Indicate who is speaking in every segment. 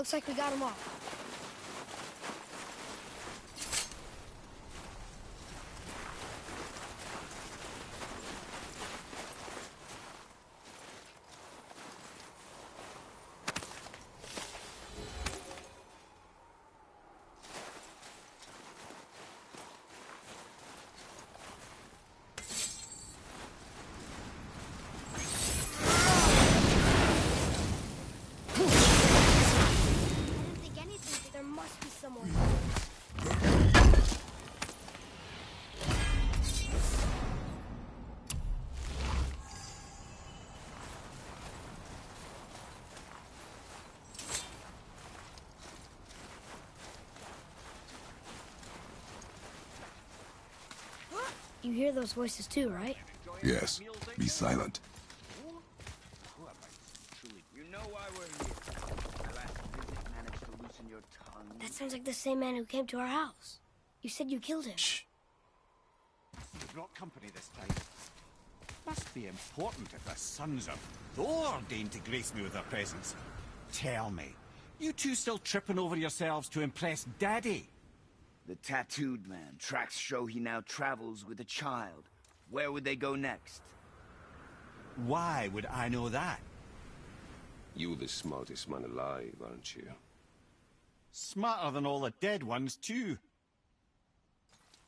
Speaker 1: Looks like we got them all. You hear those voices too, right?
Speaker 2: Yes. Be silent.
Speaker 3: You know why we're here. My last visit managed to loosen your tongue.
Speaker 1: That sounds like the same man who came to our house. You said you killed him.
Speaker 2: Shh.
Speaker 4: You brought company this time. Must be important if the sons of Thor deign to grace me with their presence. Tell me, you two still tripping over yourselves to impress Daddy?
Speaker 3: The tattooed man. Tracks show he now travels with a child. Where would they go next?
Speaker 4: Why would I know that?
Speaker 5: You're the smartest man alive, aren't you?
Speaker 4: Smarter than all the dead ones, too.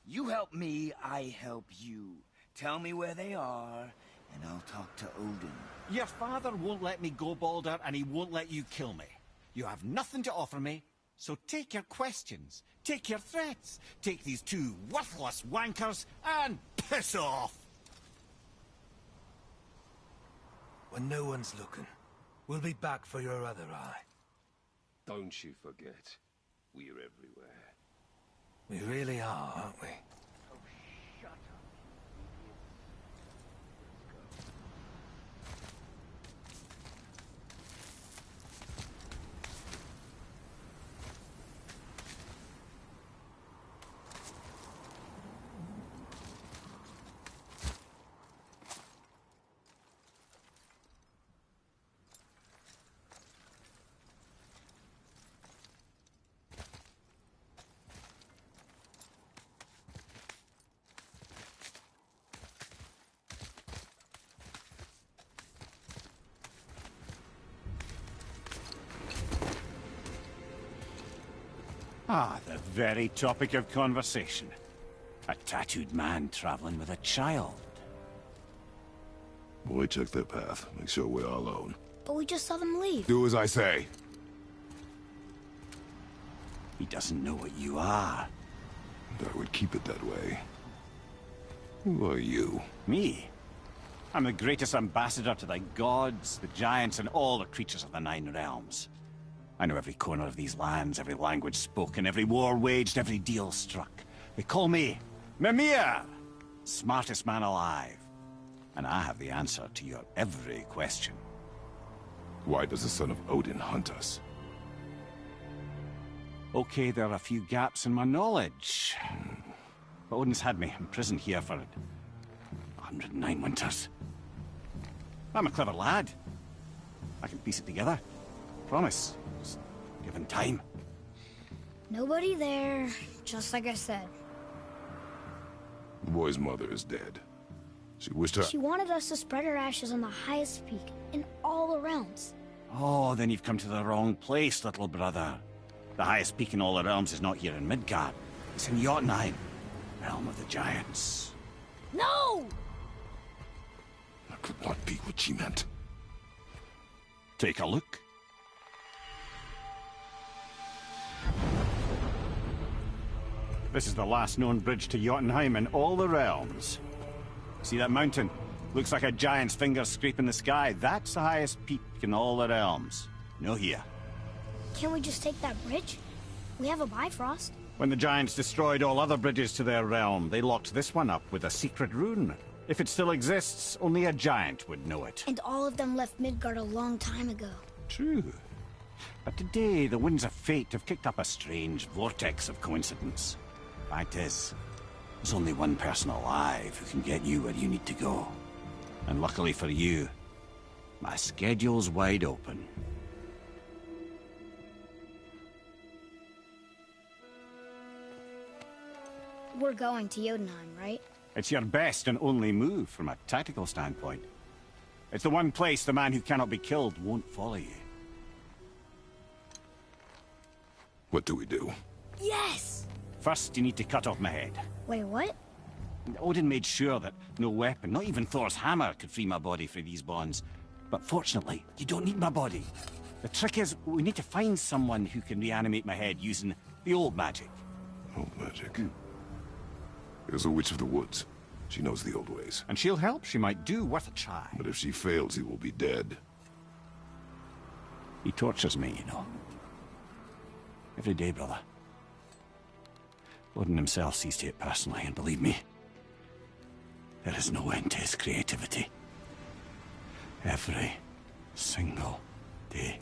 Speaker 3: You help me, I help you. Tell me where they are, and I'll talk to Odin.
Speaker 4: Your father won't let me go, Balder, and he won't let you kill me. You have nothing to offer me, so take your questions, take your threats, take these two worthless wankers, and piss off!
Speaker 6: When no one's looking, we'll be back for your other eye.
Speaker 5: Don't you forget, we're everywhere.
Speaker 6: We really are, aren't we?
Speaker 4: Ah, the very topic of conversation. A tattooed man traveling with a child.
Speaker 2: Boy, check their path. Make sure we're all alone.
Speaker 1: But we just saw them leave.
Speaker 2: Do as I say.
Speaker 4: He doesn't know what you are.
Speaker 2: I would keep it that way. Who are you?
Speaker 4: Me? I'm the greatest ambassador to the gods, the giants, and all the creatures of the Nine Realms. I know every corner of these lands, every language spoken, every war waged, every deal struck. They call me Mimir, smartest man alive. And I have the answer to your every question.
Speaker 2: Why does the son of Odin hunt us?
Speaker 4: Okay, there are a few gaps in my knowledge. But Odin's had me imprisoned here for 109 winters. I'm a clever lad. I can piece it together. Promise. Just given time.
Speaker 1: Nobody there, just like I said.
Speaker 2: The boy's mother is dead. She wished her...
Speaker 1: She wanted us to spread her ashes on the highest peak in all the realms.
Speaker 4: Oh, then you've come to the wrong place, little brother. The highest peak in all the realms is not here in Midgard. It's in Jotunheim, realm of the giants.
Speaker 1: No!
Speaker 2: That could not be what she meant.
Speaker 4: Take a look. This is the last known bridge to Jotunheim in all the realms. See that mountain? Looks like a giant's finger scraping the sky. That's the highest peak in all the realms. No here.
Speaker 1: Can't we just take that bridge? We have a Bifrost.
Speaker 4: When the giants destroyed all other bridges to their realm, they locked this one up with a secret rune. If it still exists, only a giant would know it.
Speaker 1: And all of them left Midgard a long time ago.
Speaker 4: True. But today, the winds of fate have kicked up a strange vortex of coincidence. Fact is, there's only one person alive who can get you where you need to go. And luckily for you, my schedule's wide open.
Speaker 1: We're going to Jotunheim, right?
Speaker 4: It's your best and only move from a tactical standpoint. It's the one place the man who cannot be killed won't follow you.
Speaker 2: What do we do?
Speaker 1: Yes!
Speaker 4: First, you need to cut off my head.
Speaker 1: Wait, what?
Speaker 4: Odin made sure that no weapon, not even Thor's hammer, could free my body from these bonds. But fortunately, you don't need my body. The trick is, we need to find someone who can reanimate my head using the old magic.
Speaker 2: Old magic. There's a witch of the woods. She knows the old ways.
Speaker 4: And she'll help. She might do worth a try.
Speaker 2: But if she fails, he will be dead.
Speaker 4: He tortures me, you know. Every day, brother. Odin himself sees to it personally, and believe me, there is no end to his creativity. Every single day.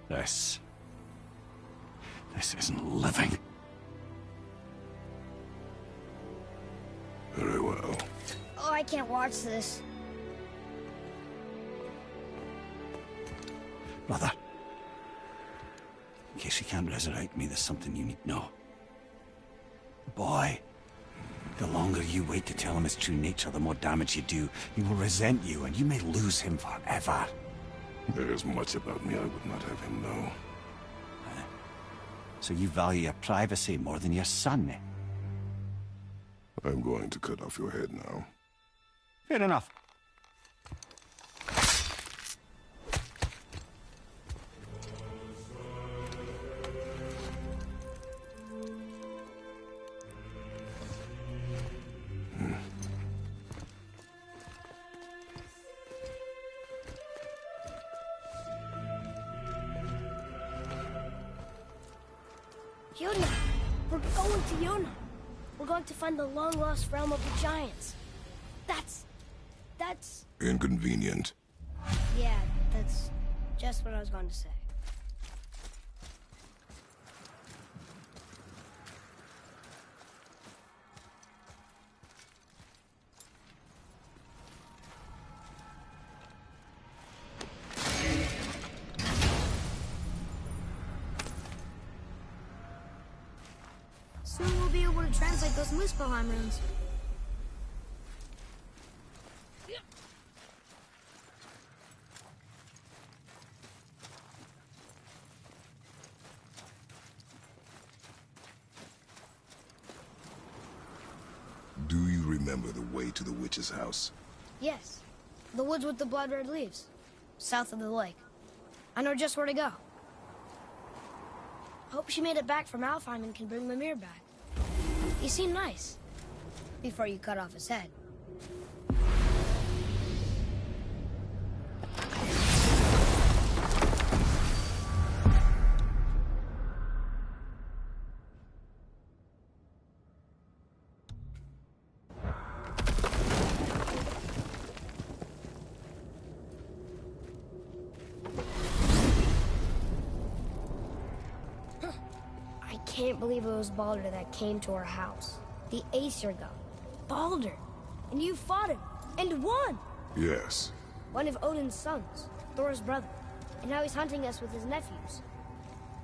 Speaker 4: This isn't living.
Speaker 2: Very well.
Speaker 1: Oh, I can't watch this.
Speaker 4: Brother, in case he can't resurrect me, there's something you need to know. Boy, the longer you wait to tell him his true nature, the more damage you do. He will resent you, and you may lose him forever.
Speaker 2: There is much about me I would not have him know.
Speaker 4: So you value your privacy more than your son, eh?
Speaker 2: I'm going to cut off your head now.
Speaker 4: Fair enough.
Speaker 1: Jotunheim! We're going to Jotunheim! We're going to find the long-lost realm of the giants. That's...
Speaker 2: Inconvenient.
Speaker 1: Yeah, that's just what I was going to say. Soon we'll be able to translate those Muspelheim runes.
Speaker 2: Do you remember the way to the witch's house?
Speaker 1: Yes. The woods with the blood-red leaves. South of the lake. I know just where to go. Hope she made it back from Alfheim and can bring Mimir back. You seem nice. Before you cut off his head. I can't believe it was Baldur that came to our house. The Aesir god. Baldur. And you fought him. And won!
Speaker 2: Yes.
Speaker 1: One of Odin's sons. Thor's brother. And now he's hunting us with his nephews.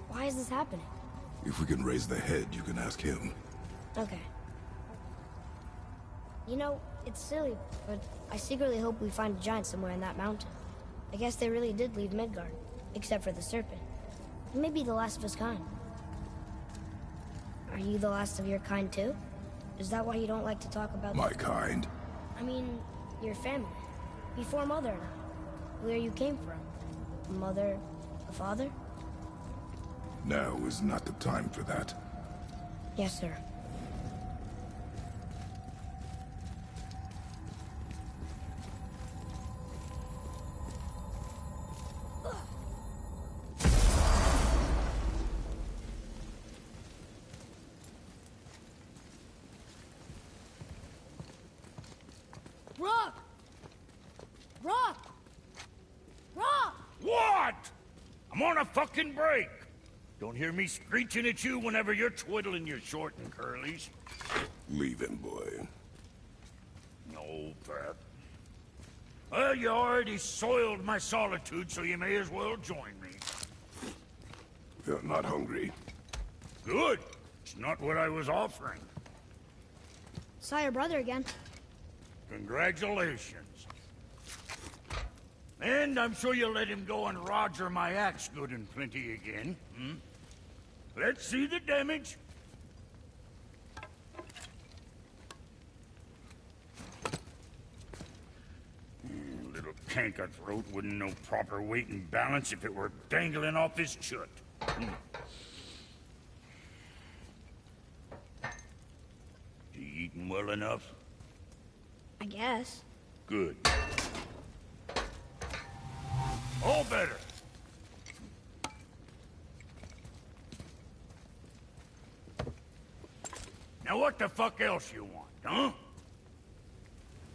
Speaker 1: Why is this happening?
Speaker 2: If we can raise the head, you can ask him.
Speaker 1: Okay. You know, it's silly, but I secretly hope we find a giant somewhere in that mountain. I guess they really did leave Midgard. Except for the serpent. He may be the last of his kind. Are you the last of your kind too? Is that why you don't like to talk about...
Speaker 2: My kind?
Speaker 1: I mean, your family. Before Mother and I. Where you came from. A mother, a father?
Speaker 2: Now is not the time for that.
Speaker 1: Yes, sir. Rock! Rock! Rock!
Speaker 7: What? I'm on a fucking break. Don't hear me screeching at you whenever you're twiddling your short and curlies.
Speaker 2: Leave him, boy.
Speaker 7: No, Pat. Well, you already soiled my solitude, so you may as well join me.
Speaker 2: You're not hungry.
Speaker 7: Good. It's not what I was offering.
Speaker 1: Saw your brother again.
Speaker 7: Congratulations. And I'm sure you'll let him go and roger my axe good and plenty again. Hmm? Let's see the damage. Little canker-throat wouldn't know proper weight and balance if it were dangling off his chut. You eating well enough?
Speaker 1: I guess.
Speaker 7: Good. All better. Now what the fuck else you want, huh?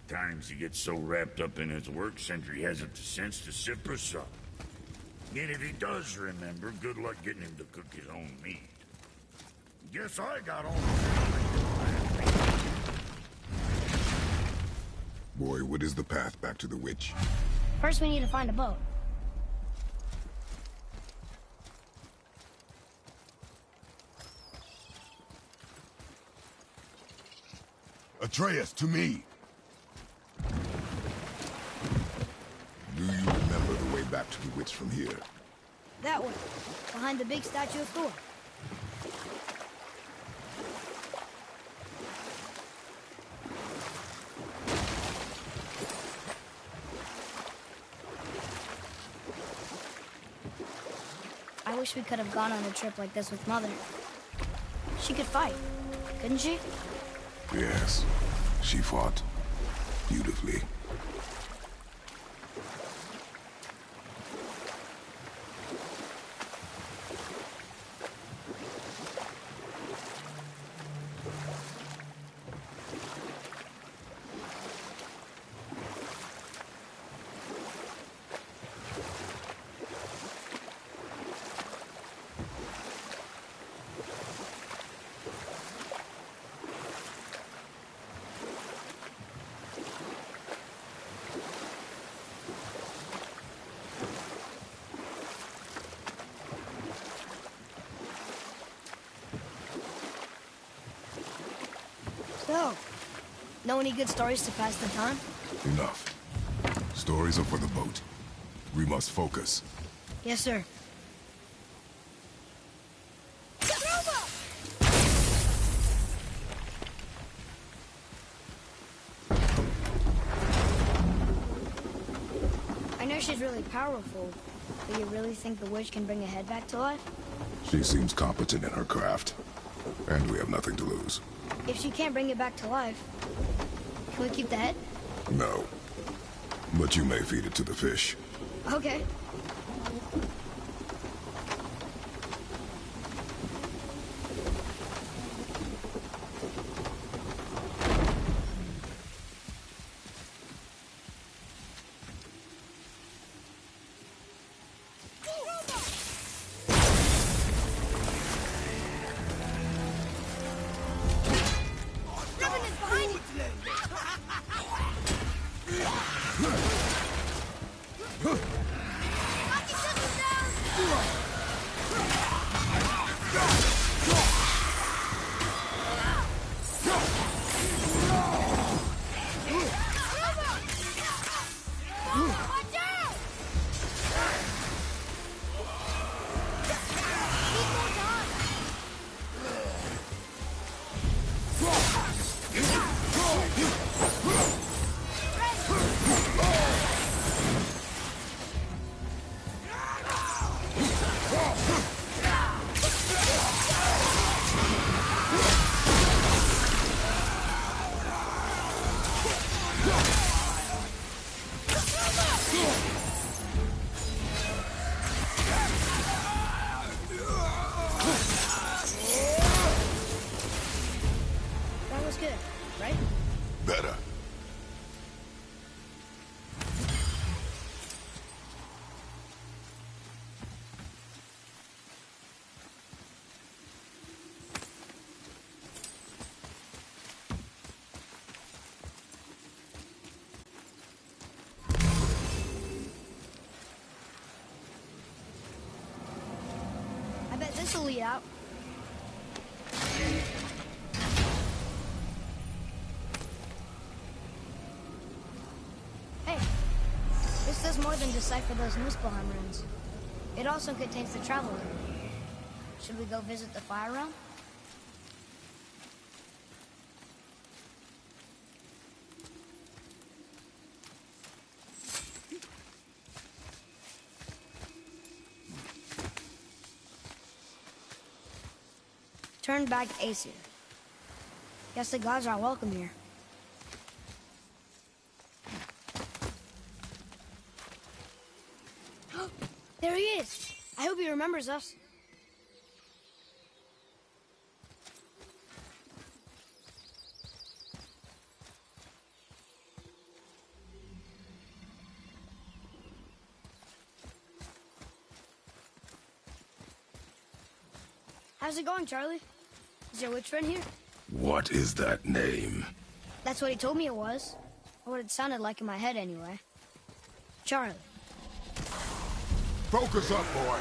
Speaker 7: Times he gets so wrapped up in his work, Sentry hasn't the sense to sip or sup. And if he does remember, good luck getting him to cook his own meat. Guess I got all the...
Speaker 2: Boy, what is the path back to the witch?
Speaker 1: First we need to find a boat.
Speaker 2: Atreus, to me! Do you remember the way back to the witch from here?
Speaker 1: That way, behind the big statue of Thor. I wish we could have gone on a trip like this with Mother. She could fight, couldn't she?
Speaker 2: Yes, she fought beautifully.
Speaker 1: So, know any good stories to pass the time?
Speaker 2: Enough. Stories are for the boat. We must focus.
Speaker 1: Yes, sir. I know she's really powerful, but you really think the witch can bring a head back to life?
Speaker 2: She seems competent in her craft. And we have nothing to lose.
Speaker 1: If she can't bring it back to life, can we keep the head?
Speaker 2: No. But you may feed it to the fish.
Speaker 1: Okay.
Speaker 2: Better.
Speaker 1: I bet this'll lead out. Hey, this does more than decipher those Muspelheim runes. It also contains the travel rune. Should we go visit the fire realm? Turn back Aesir. Guess the gods are welcome here. There he is! I hope he remembers us. How's it going, Charlie? Is your witch friend here?
Speaker 2: What is that name?
Speaker 1: That's what he told me it was. Or what it sounded like in my head, anyway. Charlie.
Speaker 2: Focus up, boy.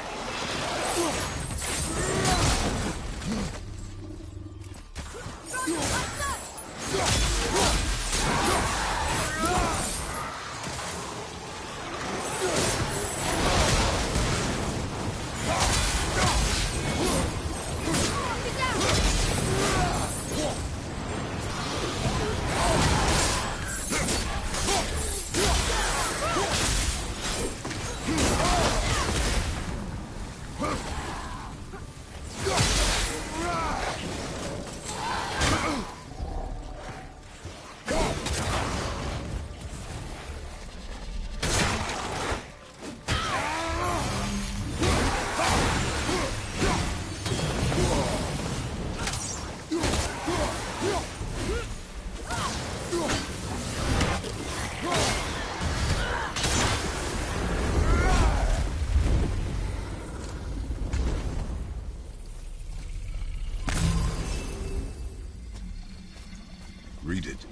Speaker 2: Read it.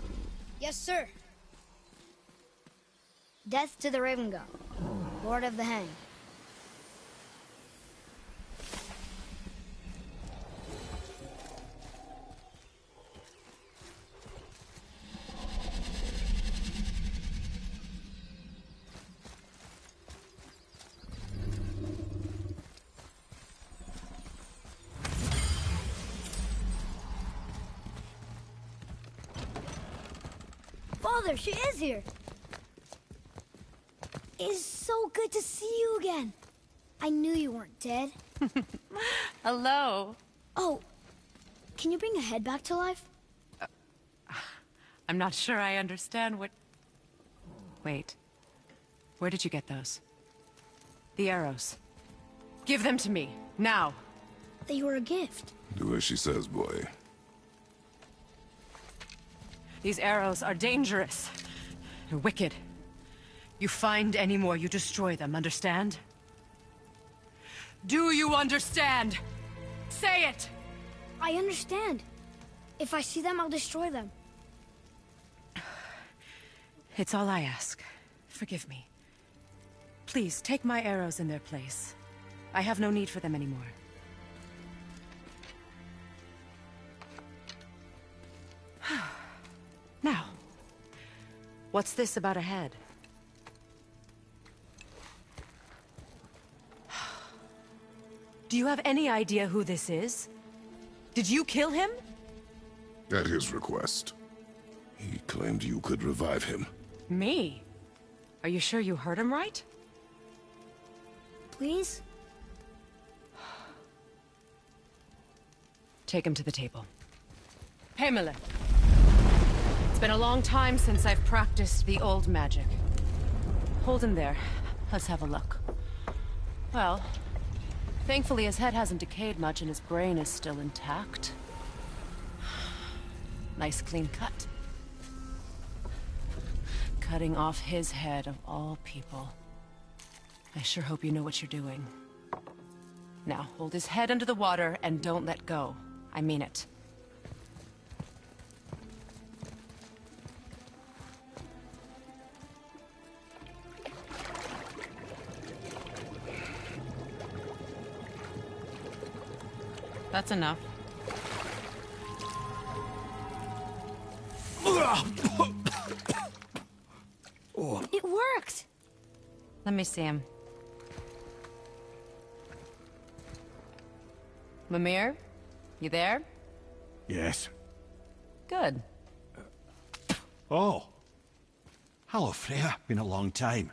Speaker 1: Yes, sir. Death to the Raven God, Lord of the Hang. Father, she is here. It's so good to see you again. I knew you weren't dead.
Speaker 8: Hello.
Speaker 1: Oh, can you bring a head back to life?
Speaker 8: I'm not sure I understand what... Wait. Where did you get those? The arrows. Give them to me, now.
Speaker 1: They were a gift.
Speaker 2: Do as she says, boy.
Speaker 8: These arrows are dangerous. They're wicked. You find any more, you destroy them, understand? Do you understand? Say it!
Speaker 1: I understand. If I see them, I'll destroy them.
Speaker 8: It's all I ask. Forgive me. Please, take my arrows in their place. I have no need for them anymore. Now, what's this about a head? Do you have any idea who this is? Did you kill him?
Speaker 2: At his request. He claimed you could revive him.
Speaker 8: Me? Are you sure you heard him right?
Speaker 1: Please?
Speaker 8: Take him to the table. Pamela. It's been a long time since I've practiced the old magic. Hold him there. Let's have a look. Well, thankfully his head hasn't decayed much and his brain is still intact. Nice clean cut. Cutting off his head of all people. I sure hope you know what you're doing. Now, hold his head under the water and don't let go. I mean it. That's enough.
Speaker 1: It worked!
Speaker 8: Let me see him. Mimir? You there?
Speaker 4: Yes.
Speaker 8: Good.
Speaker 4: Oh. Hello, Freya. Been a long time.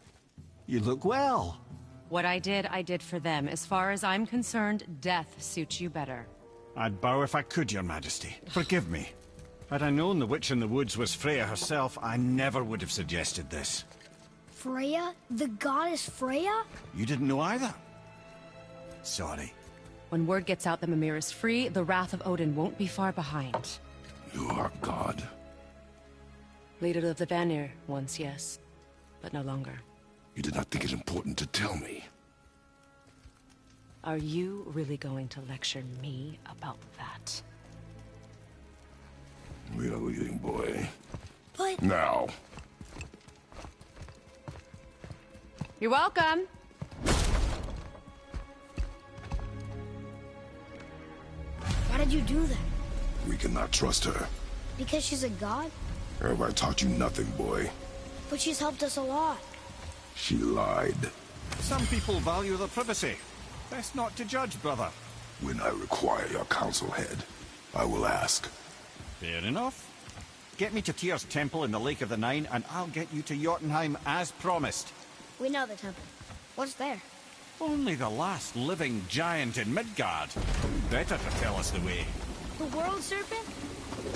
Speaker 4: You look well.
Speaker 8: What I did for them. As far as I'm concerned, death suits you better.
Speaker 4: I'd bow if I could, Your Majesty. Forgive me. Had I known the witch in the woods was Freya herself, I never would have suggested this.
Speaker 1: Freya? The goddess Freya?
Speaker 4: You didn't know either? Sorry.
Speaker 8: When word gets out that Mimir is free, the wrath of Odin won't be far behind.
Speaker 2: You are God.
Speaker 8: Leader of the Vanir, once, yes. But no longer.
Speaker 2: You did not think it important to tell me.
Speaker 8: Are you really going to lecture me about that?
Speaker 2: We are leaving, boy.
Speaker 1: But...
Speaker 2: Now.
Speaker 8: You're welcome!
Speaker 1: Why did you do that?
Speaker 2: We cannot trust her.
Speaker 1: Because she's a god?
Speaker 2: Have I taught you nothing, boy?
Speaker 1: But she's helped us a lot.
Speaker 2: She lied.
Speaker 4: Some people value their privacy. Best not to judge, brother.
Speaker 2: When I require your council head, I will ask.
Speaker 4: Fair enough. Get me to Tyr's temple in the Lake of the Nine, and I'll get you to Jotunheim as promised.
Speaker 1: We know the temple. What's there?
Speaker 4: Only the last living giant in Midgard. Better to tell us the way.
Speaker 1: The world serpent?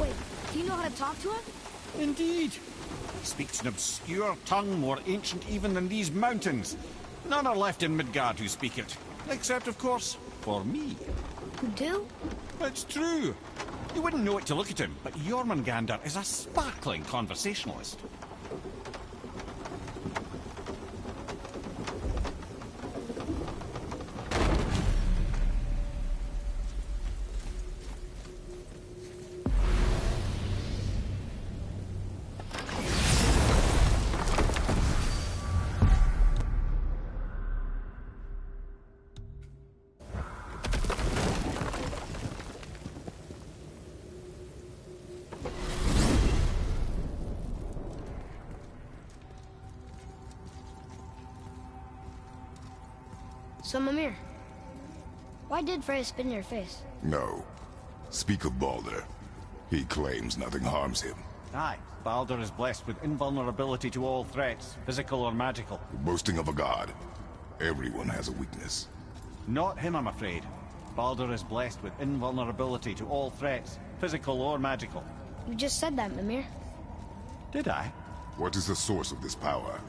Speaker 1: Wait, do you know how to talk to him?
Speaker 4: Indeed. He speaks an obscure tongue more ancient even than these mountains. None are left in Midgard who speak it. Except, of course, for me.
Speaker 1: Who do?
Speaker 4: It's true. You wouldn't know it to look at him, but Jormungandr is a sparkling conversationalist.
Speaker 1: So, Mimir, why did Freya spit in your face?
Speaker 2: No. Speak of Baldur. He claims nothing harms him.
Speaker 4: Aye, Baldur is blessed with invulnerability to all threats, physical or magical.
Speaker 2: Boasting of a god. Everyone has a weakness.
Speaker 4: Not him, I'm afraid. Baldur is blessed with invulnerability to all threats, physical or magical.
Speaker 1: You just said that, Mimir.
Speaker 4: Did I?
Speaker 2: What is the source of this power?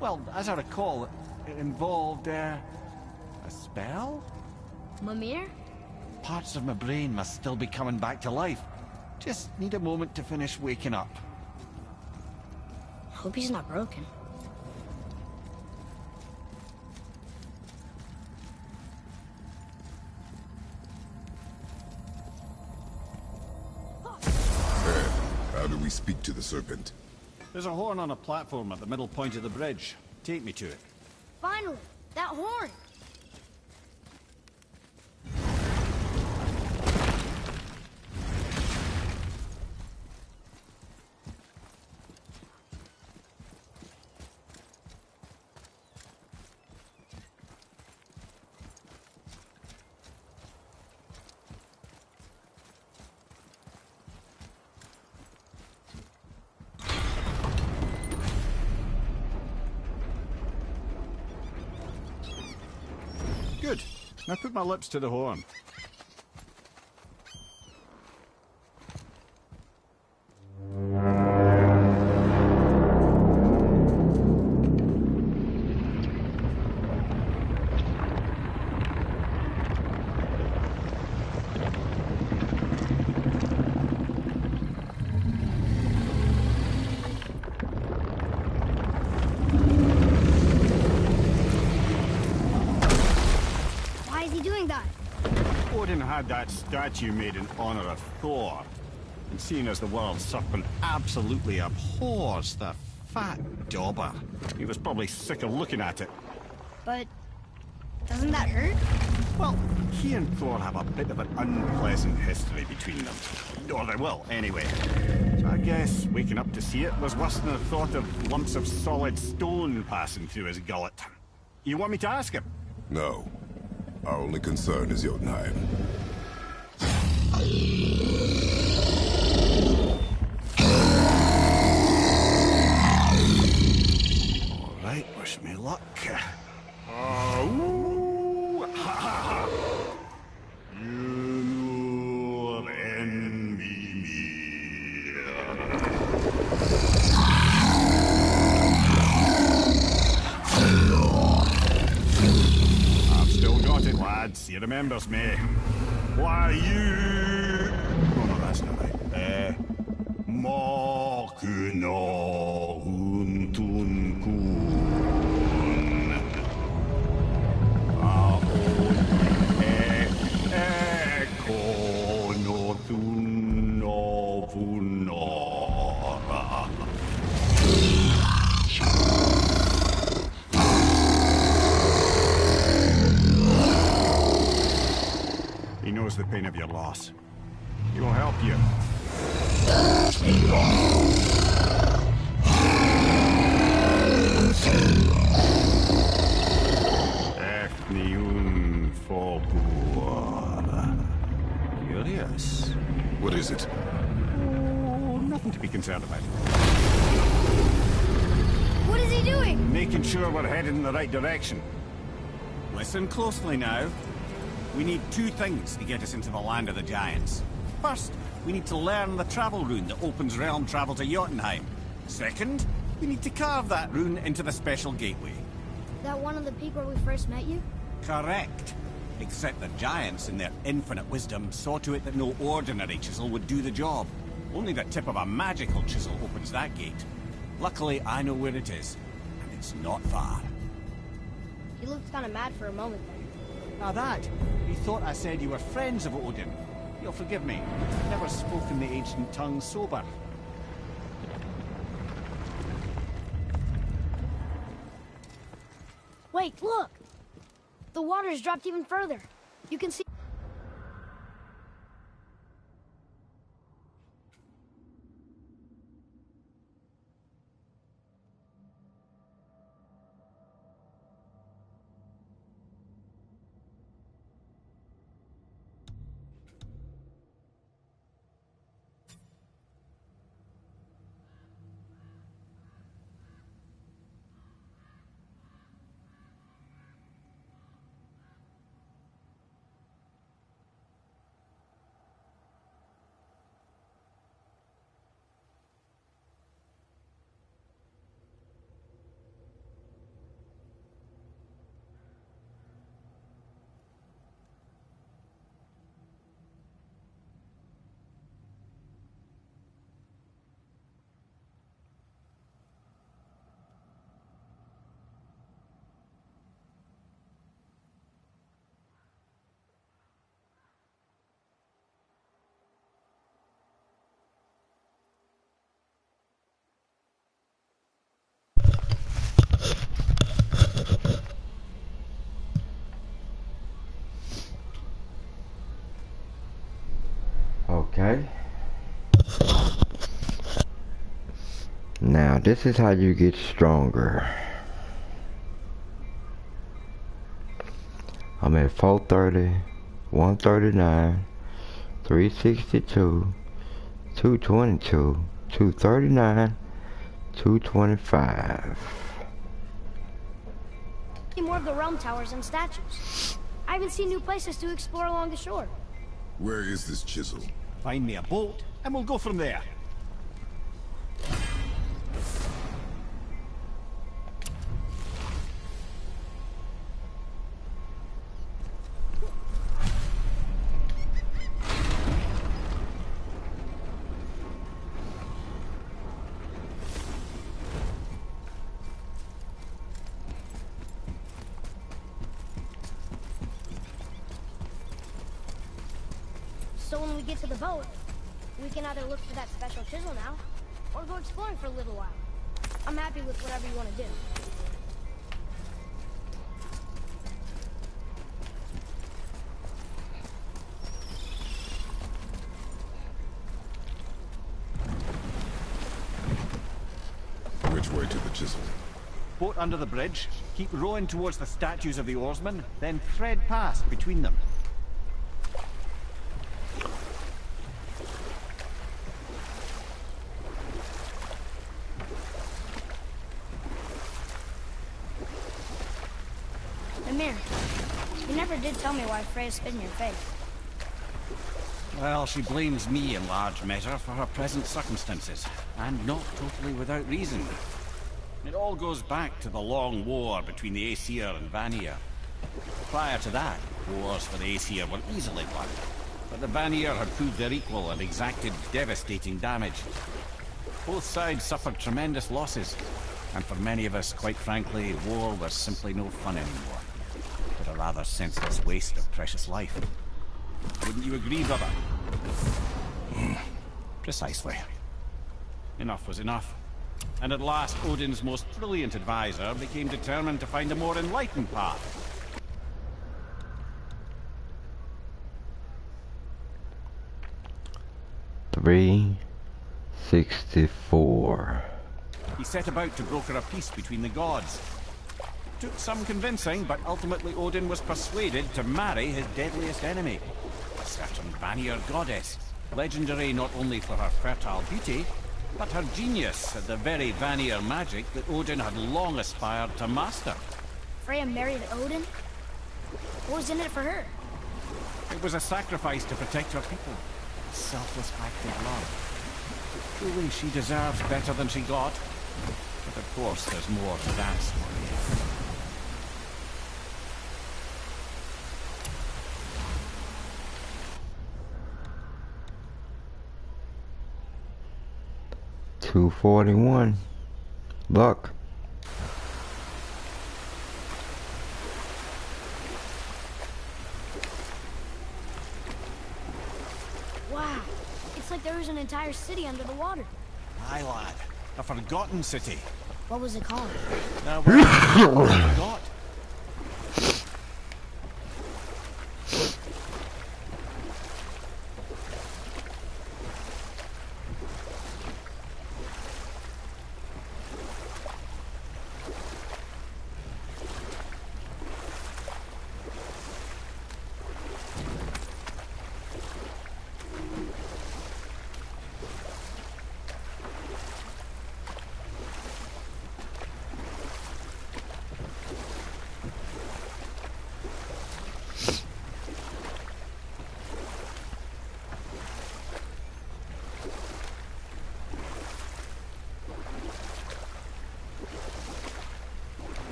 Speaker 4: Well, as I recall, it involved, a spell?
Speaker 1: Mimir?
Speaker 4: Parts of my brain must still be coming back to life. Just need a moment to finish waking up.
Speaker 1: Hope he's not broken.
Speaker 2: How do we speak to the serpent?
Speaker 4: There's a horn on a platform at the middle point of the bridge. Take me to it.
Speaker 1: Finally! That horn!
Speaker 4: Good. Now put my lips to the horn.
Speaker 1: Why is he doing that?
Speaker 4: Odin had that statue made in honor of Thor. And seeing as the world serpent absolutely abhors the fat dauber, he was probably sick of looking at it.
Speaker 1: But... doesn't that hurt?
Speaker 4: Well, he and Thor have a bit of an unpleasant history between them. Or they will, anyway. So I guess waking up to see it was worse than the thought of lumps of solid stone passing through his gullet. You want me to ask him?
Speaker 2: No. Our only concern is Jotunheim.
Speaker 4: Alright, wish me luck. Ooh, ha, ha, ha. You envy me. I've still got it, lads. He remembers me. Why, you... Oh, no, that's not right. Mokuno huntun kun. Eko no tuno vunora. He knows the pain of your loss. He will help you. Efniun Fogur. Curious.
Speaker 2: What is it?
Speaker 4: Oh, nothing to be concerned about.
Speaker 1: What is he doing?
Speaker 4: Making sure we're headed in the right direction. Listen closely now. We need two things to get us into the land of the giants. First, we need to learn the travel rune that opens realm travel to Jotunheim. Second, we need to carve that rune into the special gateway.
Speaker 1: That one on the peak where we first met you?
Speaker 4: Correct. Except the giants, in their infinite wisdom, saw to it that no ordinary chisel would do the job. Only the tip of a magical chisel opens that gate. Luckily, I know where it is, and it's not far.
Speaker 1: He looked kind of mad for a moment there.
Speaker 4: Now that, he thought I said you were friends of Odin. You'll forgive me. I've never spoken the ancient tongue sober.
Speaker 1: Wait, look! The water's dropped even further. You can see...
Speaker 9: Okay. Now this is how you get stronger. I'm at 430, 139, 362, 222, 239, 225.
Speaker 1: more of the realm towers and statues. I even see new places to explore along the shore.
Speaker 2: Where is this chisel?
Speaker 4: Find me a boat, and we'll go from there.
Speaker 1: So when we get to the boat, we can either look for that special chisel now, or go exploring for a little while. I'm happy with whatever you want to do.
Speaker 2: chisel.
Speaker 4: Boat under the bridge, keep rowing towards the statues of the oarsmen, then thread past between them.
Speaker 1: Amir, you never did tell me why Freya spit in your face.
Speaker 4: Well, she blames me in large measure for her present circumstances, and not totally without reason. It all goes back to the long war between the Aesir and Vanir. Prior to that, wars for the Aesir were easily won, but the Vanir had proved their equal and exacted devastating damage. Both sides suffered tremendous losses, and for many of us, quite frankly, war was simply no fun anymore, but a rather senseless waste of precious life. Wouldn't you agree, brother? Precisely. Enough was enough. And at last, Odin's most brilliant advisor became determined to find a more enlightened path.
Speaker 9: $364.
Speaker 4: He set about to broker a peace between the gods. Took some convincing, but ultimately Odin was persuaded to marry his deadliest enemy, a certain Vanir goddess, legendary not only for her fertile beauty, but her genius at the very Vanir magic that Odin had long aspired to master.
Speaker 1: Freya married Odin? What was in it for her?
Speaker 4: It was a sacrifice to protect her people. A selfless act of love. Truly, she deserves better than she got. But of course, there's more to that story.
Speaker 9: $241. Luck.
Speaker 1: Wow, it's like there was an entire city under the water.
Speaker 4: Aye, lad. A forgotten city.
Speaker 1: What was it called?
Speaker 4: Now, well, I forgot.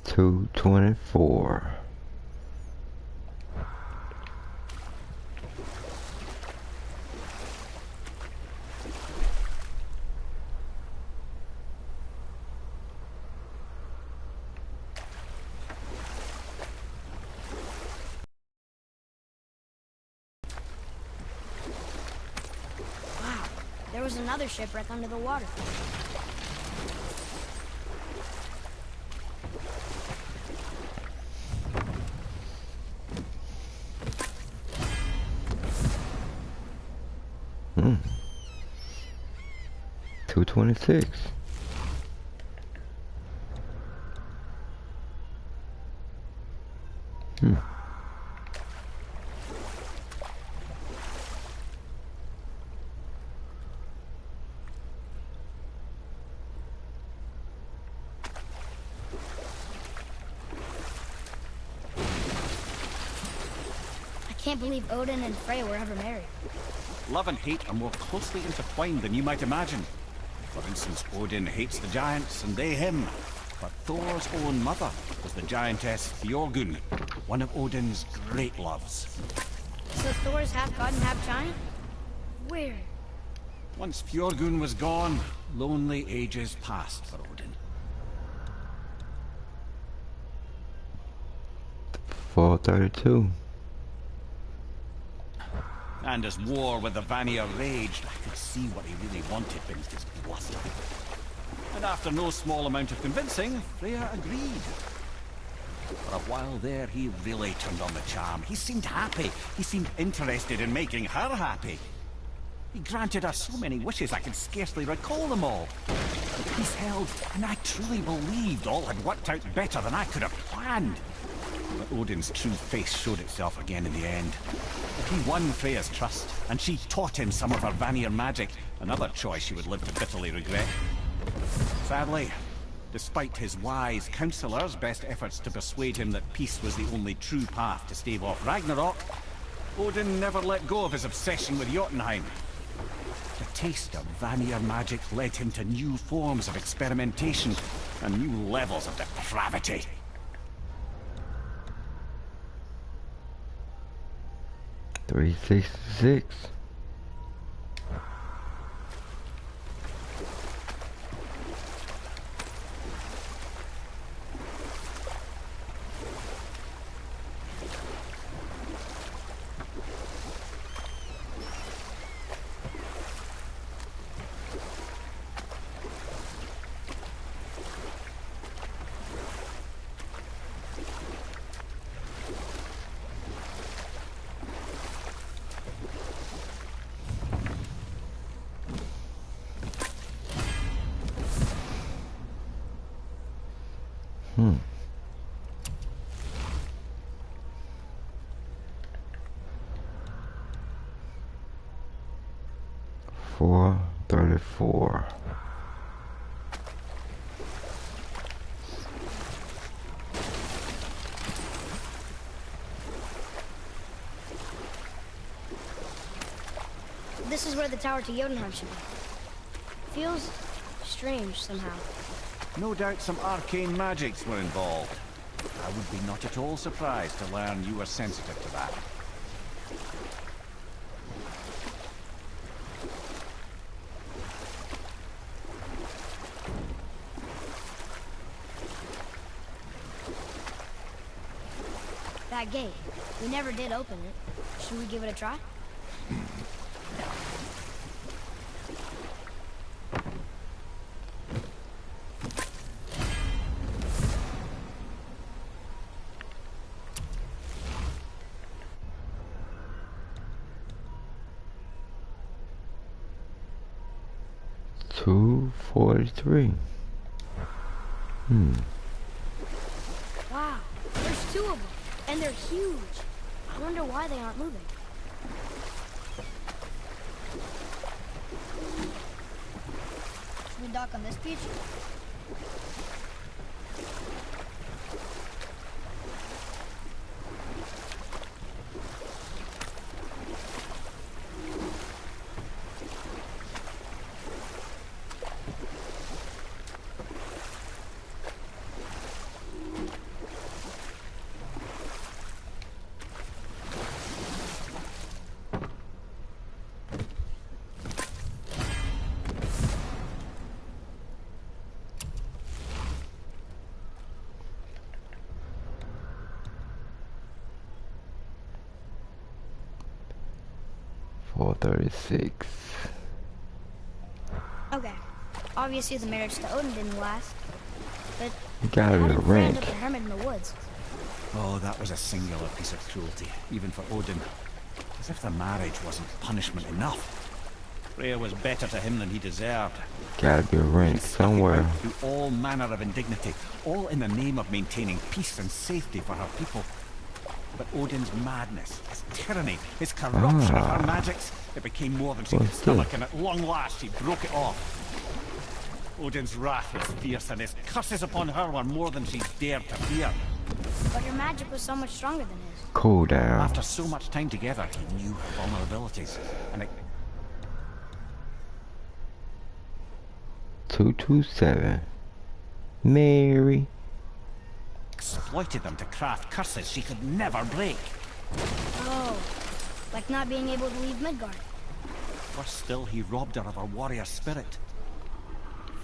Speaker 9: $224.
Speaker 1: Wow, there was another shipwreck under the water.
Speaker 9: $226.
Speaker 1: I can't believe Odin and Freya were ever married.
Speaker 4: Love and hate are more closely intertwined than you might imagine. For instance, Odin hates the giants and they him. But Thor's own mother was the giantess Fjorgun, one of Odin's great loves.
Speaker 1: So Thor's half god and half giant? Weird.
Speaker 4: Once Fjorgun was gone, lonely ages passed for Odin.
Speaker 9: $432.
Speaker 4: And as war with the Vanir raged, I could see what he really wanted beneath his bluster. And after no small amount of convincing, Freya agreed. For a while there, he really turned on the charm. He seemed happy. He seemed interested in making her happy. He granted her so many wishes I could scarcely recall them all. The peace held, and I truly believed all had worked out better than I could have planned. But Odin's true face showed itself again in the end. He won Freya's trust, and she taught him some of her Vanir magic, another choice he would live to bitterly regret. Sadly, despite his wise counselors' best efforts to persuade him that peace was the only true path to stave off Ragnarok, Odin never let go of his obsession with Jotunheim. The taste of Vanir magic led him to new forms of experimentation and new levels of depravity.
Speaker 9: $366. $434.
Speaker 1: This is where the tower to Jotunheim should be. Feels strange somehow.
Speaker 4: No doubt some arcane magics were involved. I would be not at all surprised to learn you were sensitive to that.
Speaker 1: That gate. We never did open it. Should we give it a try?
Speaker 9: $243.
Speaker 1: Wow, there's two of them, and they're huge. I wonder why they aren't moving. Should we dock on this beach?
Speaker 9: $436.
Speaker 1: Okay. Obviously the marriage to Odin didn't last. But
Speaker 9: Gotta
Speaker 1: how
Speaker 9: be a
Speaker 1: did Freya end
Speaker 9: rank.
Speaker 1: up a hermit in the woods?
Speaker 4: Oh, that was a singular piece of cruelty, even for Odin. As if the marriage wasn't punishment enough. Freya was better to him than he deserved.
Speaker 9: Gotta be a rank somewhere.
Speaker 4: Through all manner of indignity, all in the name of maintaining peace and safety for her people. But Odin's madness, his tyranny, his corruption of her magics, it became more than she could stomach, and at long last she broke it off. Odin's wrath was fierce, and his curses upon her were more than she dared to fear.
Speaker 1: But her magic was so much stronger than his.
Speaker 9: Cool down.
Speaker 4: After so much time together, he knew her vulnerabilities, and it
Speaker 9: 227. Mary.
Speaker 4: exploited them to craft curses she could never break.
Speaker 1: Oh, like not being able to leave Midgard.
Speaker 4: Worse still, he robbed her of her warrior spirit.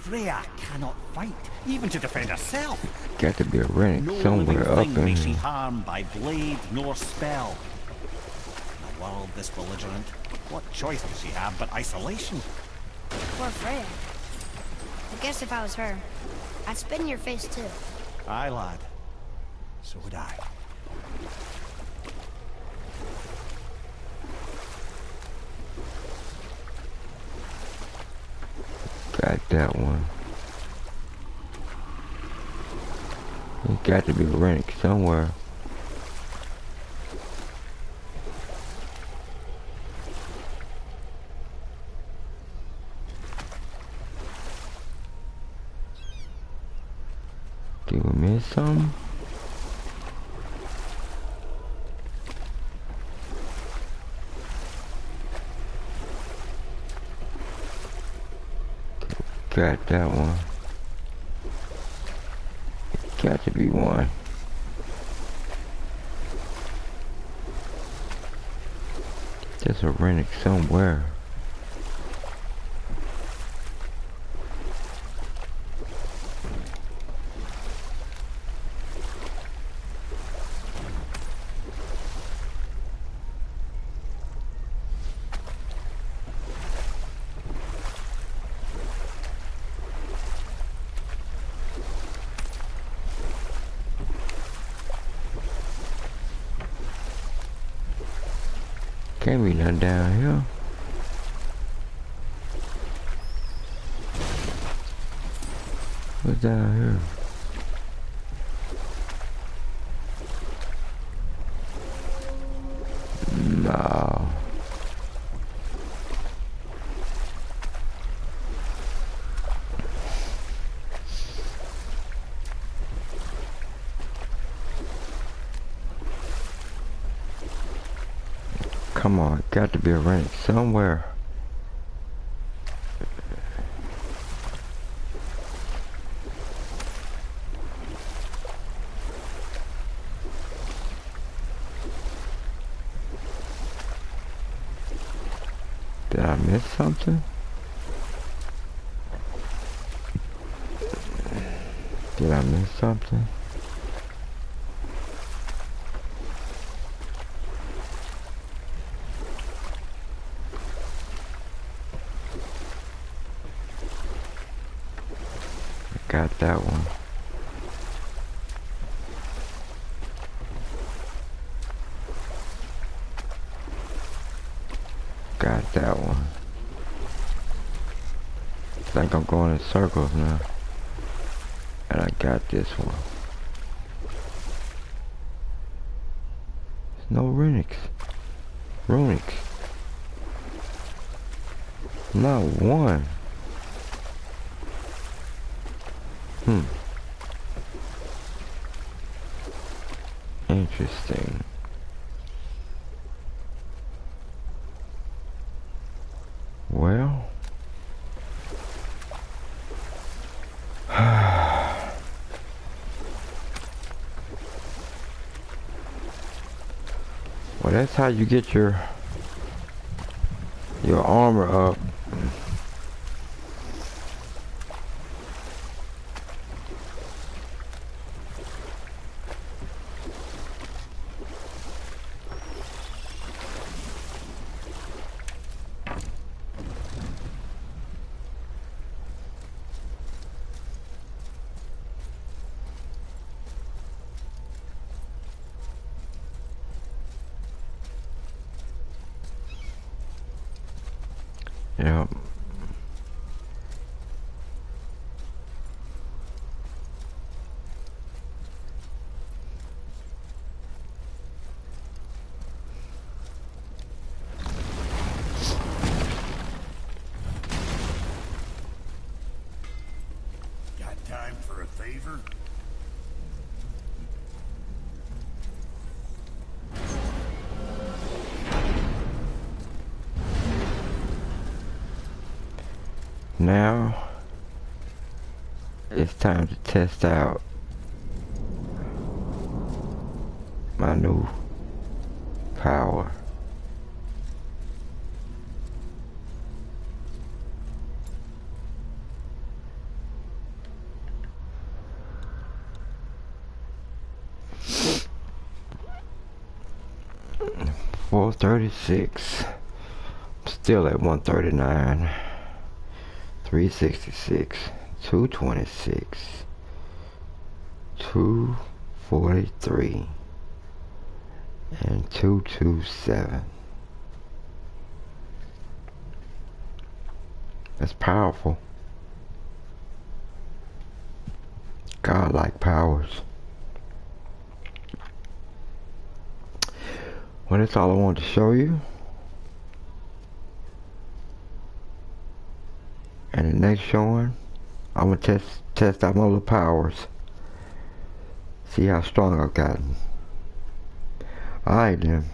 Speaker 4: Freya cannot fight, even to defend herself.
Speaker 9: Got to be a rank
Speaker 4: No
Speaker 9: somewhere
Speaker 4: living
Speaker 9: up
Speaker 4: thing
Speaker 9: in
Speaker 4: may she
Speaker 9: here.
Speaker 4: harm by blade nor spell. world this belligerent? What choice does she have but isolation?
Speaker 1: Poor Freya. I guess if I was her, I'd spit in your face too.
Speaker 4: Aye, lad. So would I.
Speaker 9: Got that one. There's got to be a Rennick somewhere. Did we miss something? Got that one. Got to be one. There's a Rennick somewhere. Can't be nothing down here. What's down here? No. Come on, got to be a Rennick somewhere. Did I miss something? Did I miss something? Got that one. Got that one. I think I'm going in circles now. And I got this one. There's no Rennicks. Rennicks. Not one. Interesting. Well, well, that's how you get your armor up. Yep.
Speaker 7: Got time for a favor?
Speaker 9: Now it's time to test out my new power. 436. Still at 139. 366. 226. 243. And 227. That's powerful. Godlike powers. Well, that's all I wanted to show you. And the next showing, I'm gonna test out my little powers. See how strong I've gotten. Alright then.